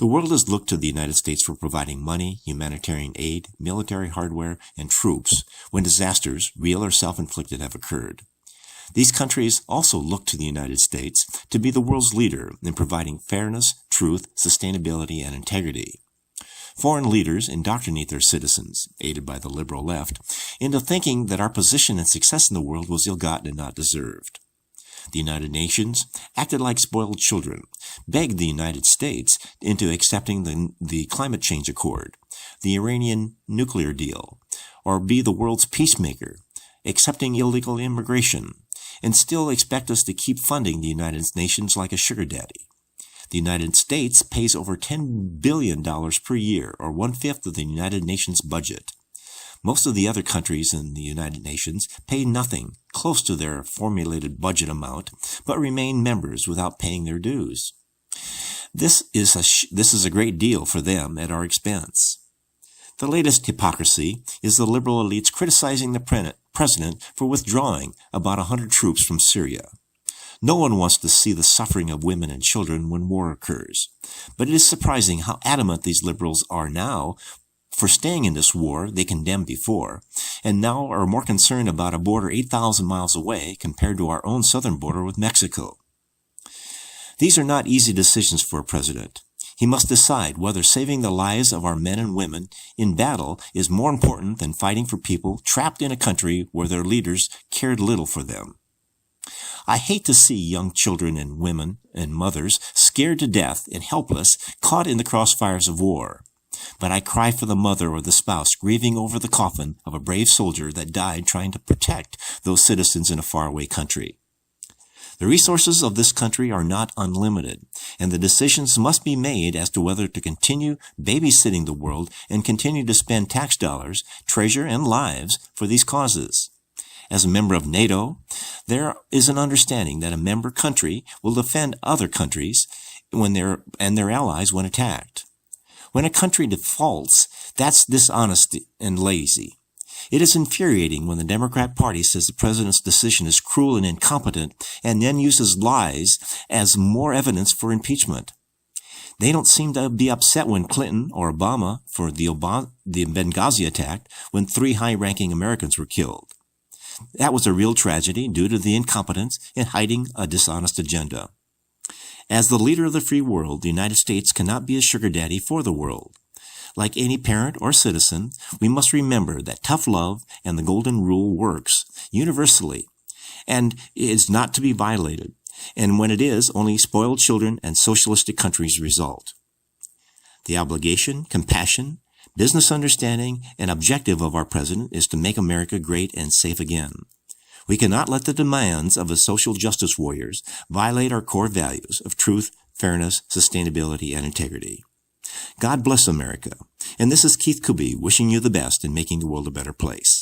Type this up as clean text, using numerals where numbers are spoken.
The world has looked to the United States for providing money, humanitarian aid, military hardware, and troops when disasters, real or self-inflicted, have occurred. These countries also look to the United States to be the world's leader in providing fairness, truth, sustainability, and integrity. Foreign leaders indoctrinate their citizens, aided by the liberal left, into thinking that our position and success in the world was ill-gotten and not deserved. The United Nations acted like spoiled children, begged the United States into accepting the climate change accord, the Iranian nuclear deal, or be the world's peacemaker, accepting illegal immigration, and still expect us to keep funding the United Nations like a sugar daddy. The United States pays over $10 billion per year, or 1/5 of the United Nations budget. Most of the other countries in the United Nations pay nothing close to their formulated budget amount, but remain members without paying their dues. This is a great deal for them at our expense. The latest hypocrisy is the liberal elites criticizing the president for withdrawing about 100 troops from Syria. No one wants to see the suffering of women and children when war occurs, but it is surprising how adamant these liberals are now for staying in this war they condemned before, and now are more concerned about a border 8,000 miles away compared to our own southern border with Mexico. These are not easy decisions for a president. He must decide whether saving the lives of our men and women in battle is more important than fighting for people trapped in a country where their leaders cared little for them. I hate to see young children and women and mothers scared to death and helpless, caught in the crossfires of war. But I cry for the mother or the spouse grieving over the coffin of a brave soldier that died trying to protect those citizens in a faraway country. The resources of this country are not unlimited, and the decisions must be made as to whether to continue babysitting the world and continue to spend tax dollars, treasure, and lives for these causes. As a member of NATO, there is an understanding that a member country will defend other countries and their allies when attacked. When a country defaults, that's dishonest and lazy. It is infuriating when the Democrat Party says the president's decision is cruel and incompetent and then uses lies as more evidence for impeachment. They don't seem to be upset when Clinton or Obama for the Benghazi attack when 3 high-ranking Americans were killed. That was a real tragedy due to the incompetence in hiding a dishonest agenda. As the leader of the free world, the United States cannot be a sugar daddy for the world. Like any parent or citizen, we must remember that tough love and the golden rule works universally and is not to be violated. And when it is, only spoiled children and socialistic countries result. The obligation, compassion, business understanding, and objective of our president is to make America great and safe again. We cannot let the demands of the social justice warriors violate our core values of truth, fairness, sustainability, and integrity. God bless America. And this is Keith Kuby wishing you the best in making the world a better place.